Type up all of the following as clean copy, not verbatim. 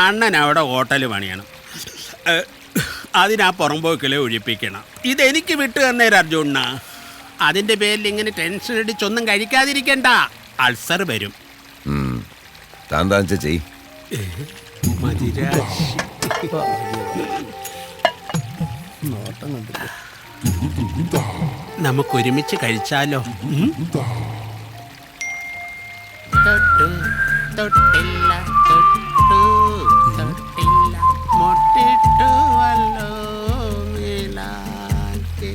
അണ്ണൻ അവിടെ ഹോട്ടൽ പണിയണം, അതിനാ പുറമ്പോക്കിലെ ഒഴിപ്പിക്കണം. ഇതെനിക്ക് വിട്ടു തന്നേരം അർജുണ്ണ. അതിൻ്റെ പേരിൽ ഇങ്ങനെ ടെൻഷൻ അടിച്ചൊന്നും കഴിക്കാതിരിക്കണ്ട, അൾസർ വരും. നമുക്കൊരുമിച്ച് കഴിച്ചാലോ? തൊട്ടു തൊട്ടില്ല തൊട്ടു തൊട്ടില്ല മൊട്ടിട്ടുവല്ലോ മേലാകെ.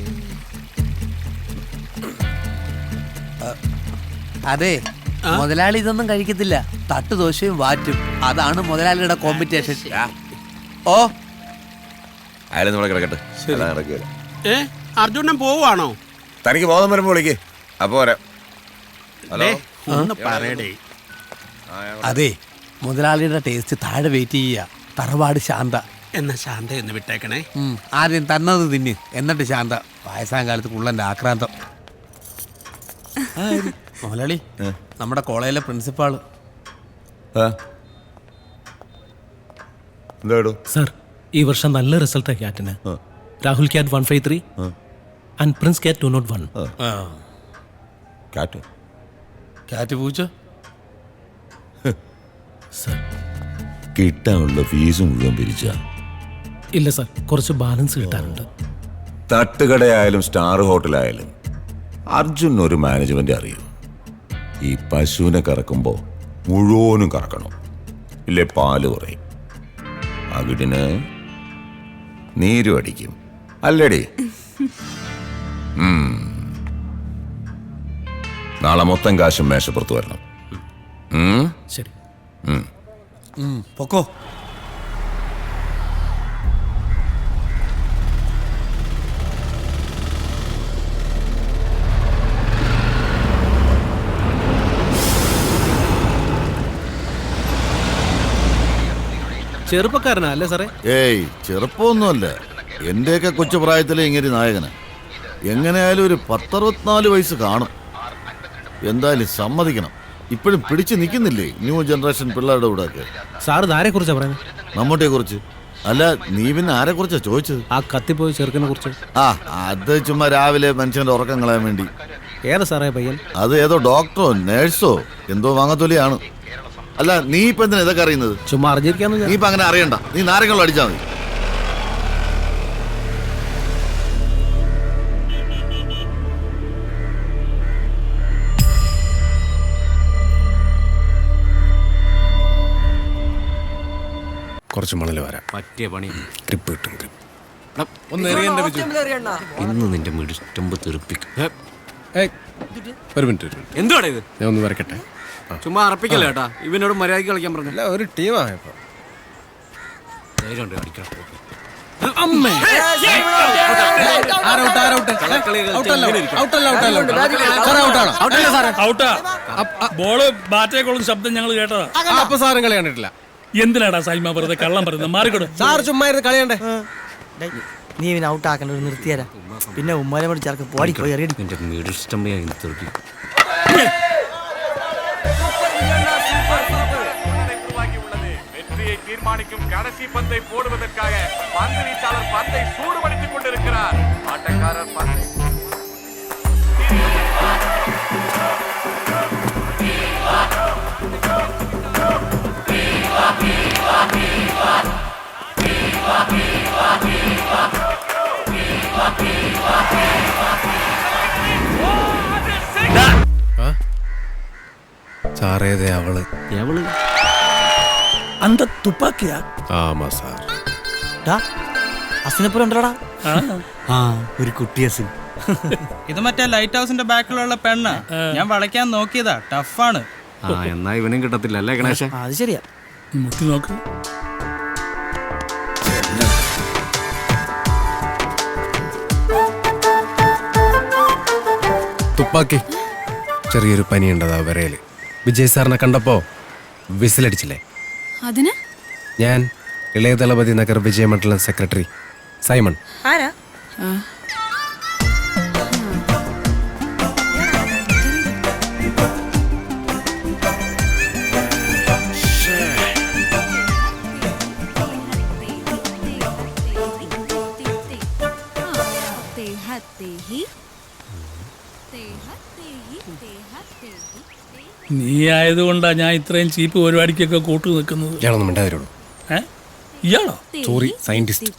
അതെ, മുതലാളി ഇതൊന്നും കഴിക്കത്തില്ല. തട്ടുദോശയും വാറ്റും, അതാണ് മുതലാളിയുടെ കോമ്പറ്റീഷൻ. ഓ അർജുനൻ പോവാണോ? തനിക്ക് ബോധം വരുമ്പോ വിളിക്കേ, അപ്പൊ വരാം. പറയടേ. അതെ, മുതലാളിയുടെ ടേസ്റ്റ് താഴെ വെയിറ്റ് ചെയ്യുക. തറവാട് ശാന്ത. എന്നാ ശാന്ത എന്ന് വിട്ടേക്കണേ. ആദ്യം തന്നത് തിന്ന്, എന്നിട്ട് ശാന്ത. വയസ്സാം കാലത്ത് കുള്ളന്റെ ആക്രാന്തം. മുതലാളി, നമ്മുടെ കോളേജിലെ പ്രിൻസിപ്പാള്. സർ, ഈ വർഷം നല്ല റിസൾട്ടാ ക്യാറ്റിന്. Rahul cat 153 and prince cat 201. Cat പൂച്ച. സർ, കിട്ടാനുള്ള ഫീസ് മുഴുവൻ പിരിച്ച? ഇല്ല സർ, കുറച്ച് ബാലൻസ് കിട്ടാറുണ്ട്. തട്ടുകടയായാലും സ്റ്റാർ ഹോട്ടലായാലും അർജുൻ ഒരു മാനേജ്മെന്റ് അറിയൂ. ഈ പശുവിനെ കറക്കുമ്പോ മുഴുവനും കറക്കണം, ഇല്ലേ പാല് കുറയും, അകിടിന് നീരും അടിക്കും, അല്ലേടി? നാളെ മൊത്തം കാശും മേശപ്പുറത്ത് വരണം. ശരി. പൊക്കോ. ചെറുപ്പക്കാരനാ അല്ലേ സാറേ? ഏയ്, ചെറുപ്പമൊന്നുമല്ല. എന്റെയൊക്കെ കൊച്ചു പ്രായത്തിലെ ഇങ്ങനെ നായകന്. എങ്ങനെയായാലും ഒരു 10-64 വയസ്സ് കാണും. എന്തായാലും സമ്മതിക്കണം, ഇപ്പോഴും പിടിച്ചു നിൽക്കുന്നില്ലേ ന്യൂ ജനറേഷൻ പിള്ളേരുടെ കൂടെ ഒക്കെ. സാറ് ആരെ കുറിച്ചാ പറയുന്നത്? മമ്മൂട്ടിയെ കുറിച്ച്. അല്ല, നീ പിന്നെ ആരെ കുറിച്ചാ ചോദിച്ചത്? ആ കത്തിപ്പോയി ചെറുക്കനെ കുറിച്ച്. അത് ചുമ്മാ രാവിലെ മനുഷ്യന്റെ ഉറക്കം കളയാൻ വേണ്ടി. ഏതാ സാറേ പയ്യൻ? അത് ഏതോ ഡോക്ടറോ നേഴ്സോ എന്തോ വാങ്ങത്തൊലിയാണ്. അല്ല, നീ ഇപ്പൊ എന്തിനാ ഇതൊക്കെ അറിയുന്നത്? ചുമ്മാ അറിഞ്ഞിരിക്കാന്ന്. നീ ഇപ്പൊ അങ്ങനെ അറിയണ്ട, നീ നാരങ്ങളും അടിച്ചാ മതി. കുറച്ച് മണല് വരാം. പറ്റിയ പണി. ഗ്രിപ്പ് കിട്ടും. ഇന്ന് നിന്റെ മിടുമ്പ് തെറിപ്പിക്കും. ഒരു മിനിറ്റ്. എന്തുവാടാ ഇത്? ഞാൻ ഒന്ന് വരക്കട്ടെ. ചുമ്മാ അറപ്പിക്കല്ലേ കേട്ടാ. ഇവനോട് മര്യാദയ്ക്ക് കളിക്കാൻ പറഞ്ഞില്ല. ഒരു ടീമായപ്പോ ബോള് ബാറ്റേക്കോളും ശബ്ദം ഞങ്ങൾ കേട്ടതാ. അപ്പൊ സാറും കളി കണ്ടിട്ടില്ല. എന്തിനാടാ സൈമ വെറുതെ കള്ളം പറയുന്നത്? മാറിക്കൊടു. സാർ ചുമ്മാ ഇരുന്ന് കളിയണ്ടേ? നീ ഇവനെ ഔട്ടാക്കണ്ട, നിർത്തിയരാ. പിന്നെ ഉമ്മാനെ കൂടി ചേർക്ക് പോയി നിന്റെ മിടുസ്റ്റമ്പയായി തെറിപ്പിക്കും. தீர்மானிக்கும் கடைசி பந்தை போடுவதற்காக பந்து வீச்சாளர் பந்தை சூடுபடுத்திக் கொண்டிருக்கிறார். ஆட்டக்காரர் பந்தை സാറേതേ അവള്? அந்த துப்பாக்கியா? ആമാ സാർ. അസിനെപ്പുറം ഉണ്ടോടാ? ഒരു കുട്ടിയസിൻ. ഇത് മറ്റേ ലൈറ്റ് ഹൗസിന്റെ ബാക്കിലുള്ള പെണ്ണ്. ഞാൻ വളയ്ക്കാൻ നോക്കിയതാ, ടഫാണ്. എന്നാ ഇവനും കിട്ടത്തില്ല അല്ലേ ഗണേശ? അത് ശരിയാ. മുട്ടി നോക്ക്. തുപ്പാക്കി. ചെറിയൊരു പനിയുണ്ടതാ വിരയില്. വിജയ് സാറിനെ കണ്ടപ്പോ വിസിലടിച്ചില്ലേ? അതിന് ഞാൻ ഇളയ ദളപതി നഗർ വിജയമണ്ഡലം സെക്രട്ടറി സൈമൺ. ആരാ? നീ ആയതുകൊണ്ടാണ് ഞാൻ ഇത്രയും ചീപ്പ് പരിപാടിക്കൊക്കെ കൂട്ടു നിൽക്കുന്നത്. ഇയാളൊന്നും മിണ്ടാതിരുള്ളൂ. ഏ ഇയാളോ? Sorry scientist.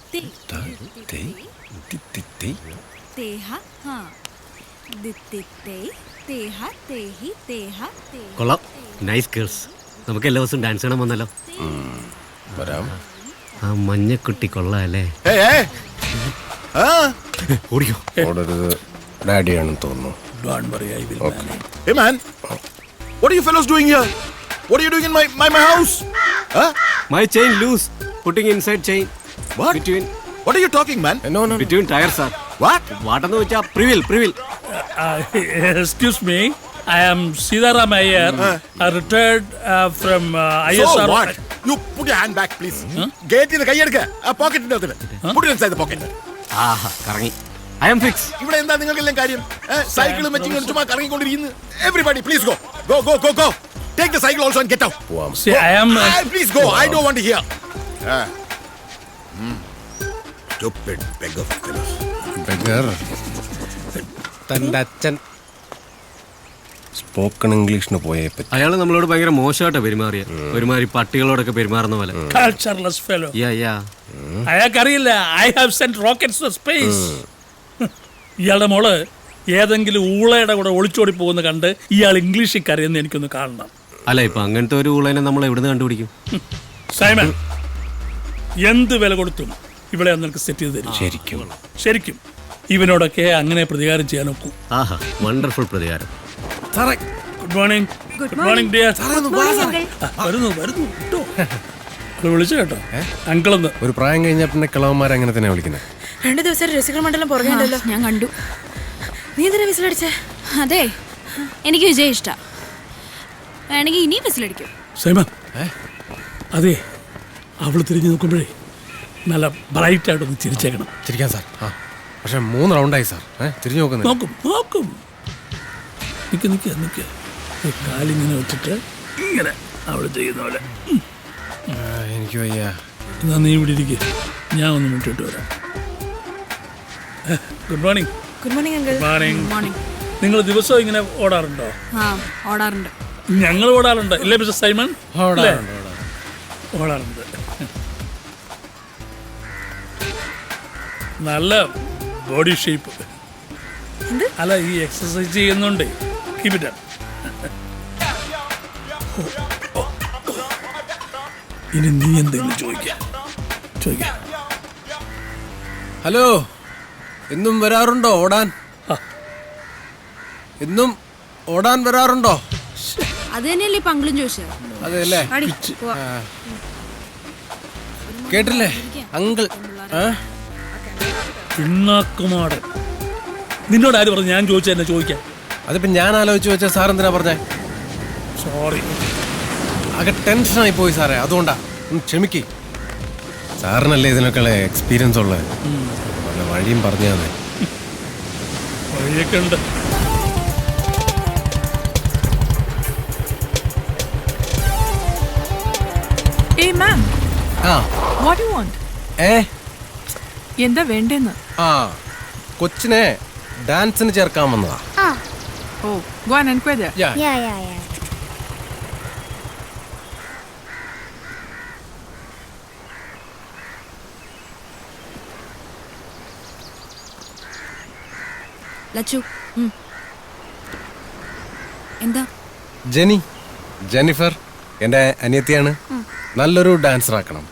കൊള്ളാം, നൈസ് ഗേൾസ്. നമുക്ക് എല്ലാ ദിവസവും ഡാൻസ് കാണാൻ വന്നല്ലോ. വരാം. ആ മഞ്ഞക്കുട്ടി കൊള്ളാം അല്ലേ? ഓടിക്കോ. ഓടരുത്, ഡാഡിയാണെന്ന് തോന്നുന്നു. Don't worry, I will manage. Hey man, what are you fellows doing here? What are you doing in my house? Huh? My chain loose, putting inside chain. What? What are you talking, man? No. Between tyre sir. What? വാട്ടെന്ന് വെച്ചാ പ്രിവിൽ. Excuse me, I am Sidaram Iyer, retired from ISR. So what? You put your hand back, please. Get in the key edukka. A pocket indothu. Put it inside the pocket. ആഹാ, കറങ്ങി. I am fix. ഇവിടെ എന്താ നിങ്ങൾക്കെല്ലാം കാര്യം? സൈക്കിളും വെച്ച് ചുമ്മാ കറങ്ങിക്കൊണ്ടിരിക്കുന്നു. Everybody, please go. Go. Take the cycle also and get out. See, I am. Please go. I don't want to hear. Stupid beggar fellows. Beggar. തൻ്റെ അച്ഛൻ സ്പോക്കൺ ഇംഗ്ലീഷിന് പോയേ പറ്റി. അയാൾ നമ്മളോട് ഭയങ്കര മോശമായിട്ടാ പെരുമാറിയ. ഒരുമാതിരി പട്ടികളോടൊക്കെ പെരുമാറുന്ന പോലെ. Cultureless fellow. Yeah. അയാൾക്കറിയില്ല, I have sent rockets to space. ഇയാളുടെ മോള് ഏതെങ്കിലും ഊളയുടെ കൂടെ ഒളിച്ചോടി പോകുന്ന കണ്ട് ഇയാൾ ഇംഗ്ലീഷിൽ കറിയെന്ന് എനിക്കൊന്ന് കാണണം. അല്ല, ഇപ്പൊ അങ്ങനത്തെ ഒരു ഊളനെ നമ്മൾ എവിടുന്ന് കണ്ടുപിടിക്കും? സൈമൺ, എന്ത് വില കൊടുത്തും ഇവിടെ നിനക്ക് സെറ്റ് ചെയ്ത് തരും. ശരിക്കും ഇവനോടൊക്കെ അങ്ങനെ പ്രതികാരം ചെയ്യാൻ ഒക്കും. ആഹാ, വണ്ടർഫുൾ പ്രതികാരം. Good morning dear. വരുന്നു കേട്ടോ. വിളിച്ചു കേട്ടോ അങ്കിളെന്ന്. ഒരു പ്രായം കഴിഞ്ഞാൽ പിന്നെ കിളവന്മാരെ അങ്ങനെ തന്നെ വിളിക്കുന്നത്. 2 ദിവസം രസികർ മണ്ഡലം പുറകെയുണ്ടല്ലോ. ഞാൻ കണ്ടു. നീ എന്തിനാ വിസിലടിച്ചേ? അതെ, എനിക്ക് വിജയ് ഇഷ്ട. വേണമെങ്കിൽ ഇനിയും വിസിലടിക്കും. സൈമ, അതെ, അവള് തിരിഞ്ഞു നോക്കുമ്പോഴേ നല്ല ബ്രൈറ്റ് ആയിട്ടൊന്ന് ചിരിച്ചേക്കണം. ചിരിക്കാൻ സാർ. പക്ഷെ 3 റൗണ്ടായി സാർ. തിരിഞ്ഞു നോക്കുന്നത്. നോക്കും. നിക്ക്. കാലിങ്ങനെ വെച്ചിട്ട് ഇങ്ങനെ അവള് ചെയ്യുന്ന പോലെ. എനിക്ക് വയ്യ. എന്നാ നീ ഇവിടെ ഇരിക്കുക, ഞാൻ ഒന്ന് മുട്ടിട്ട് വരാം. Good morning. മോർണിംഗ്. നിങ്ങൾ ദിവസവും ഇങ്ങനെ ഓടാറുണ്ടോ? ഓടാറുണ്ട്. ഞങ്ങൾ ഓടാറുണ്ട് ഇല്ലേ മിസ്റ്റർ സൈമൺ? ഓടാറുണ്ട്. നല്ല ബോഡി ഷേപ്പ്. അല്ല, ഈ എക്സസൈസ് ചെയ്യുന്നുണ്ട്. Keep it up. ഇനി നീ എന്തെങ്കിലും ചോദിക്ക. ഹലോ, ഇന്നും വരാറുണ്ടോ ഓടാൻ? ഇന്നും ഓടാൻ വരാറുണ്ടോ? അത് തന്നെയല്ലേ ഇപ്പൊ അങ്കിളും ചോദിച്ചത്. അതെല്ലേ? കേട്ടില്ലേ അങ്കിൾ? പിണ്ണാക്കുമാട്. നിന്നോട് ആര് പറഞ്ഞു ഞാൻ ചോദിച്ച എന്നെ ചോദിക്കാൻ? അതിപ്പോ ഞാൻ ആലോചിച്ച് വെച്ച സാർ എന്തിനാ പറഞ്ഞേ? സോറി, ആകെ ടെൻഷനായി പോയി സാറേ, അതുകൊണ്ടാ. ക്ഷമിക്ക്. സാറിനല്ലേ ഇതിനൊക്കെയുള്ള എക്സ്പീരിയൻസ് ഉള്ളത്. വല്ല വഴിയും പറഞ്ഞു തന്നെ. വഴിയൊക്കെ ഉണ്ട്. എന്താ വേണ്ടെന്ന്? കൊച്ചിനെ ഡാൻസിന് ചേർക്കാൻ വന്നതാ. ലച്ചു, എന്താ? ജെന്നിഫർ എൻ്റെ അനിയത്തിയാണ്. നല്ലൊരു ഡാൻസർ ആക്കണം.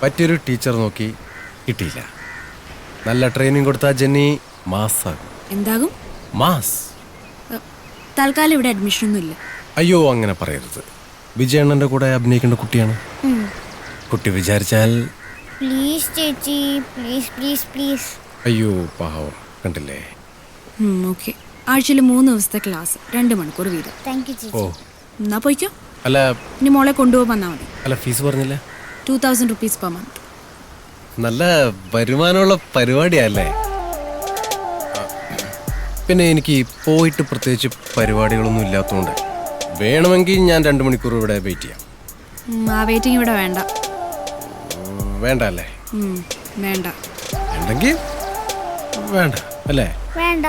പറ്റിയൊരു ടീച്ചർ നോക്കി കിട്ടിയില്ല. നല്ല ട്രെയിനിങ് കൊടുത്താ ജെന്നി മാസാകും. എന്താകും? മാസ്. തൽക്കാലം ഇവിടെ അഡ്മിഷൻ ഒന്നും ഇല്ല. അയ്യോ, അങ്ങനെ പറയരുത്. വിജയണ്ണന്റെ കൂടെ അഭിനയിക്കേണ്ട കുട്ടിയാണ്. കുട്ടി വിചാരിച്ചാൽ. പ്ലീസ് ചേച്ചി, പ്ലീസ്. അയ്യോ പാവം, കണ്ടില്ലേ? ഓക്കെ. ആഴ്ചയിൽ 3 ദിവസത്തെ ക്ലാസ്, 2 മണിക്കൂർ വീതം. താങ്ക് യു ചേച്ചി. എന്നാ പോയിക്കോ. അല്ല, ഇനി മോളെ കൊണ്ടുപോകാൻ വന്നാൽ മതി. അല്ല, ഫീസ് പറഞ്ഞില്ല? 2000 rupees per month. നല്ല വരുമാനമുള്ള പരിപാടിയല്ലേ? പിന്നെ എനിക്ക് പോയിട്ട് പ്രത്യേകിച്ച് പരിപാടികളൊന്നും ഇല്ലാത്തതുകൊണ്ട് വേണമെങ്കിൽ ഞാൻ 2 മണിക്കൂർ ഇവിടെ വെയിറ്റ് ചെയ്യാം. ആ വെയിറ്റിംഗ് ഇവിടെ വേണ്ട. വേണ്ട അല്ലേ? വേണ്ട. വേണ്ടെങ്കിൽ വേണ്ട അല്ലേ? വേണ്ട.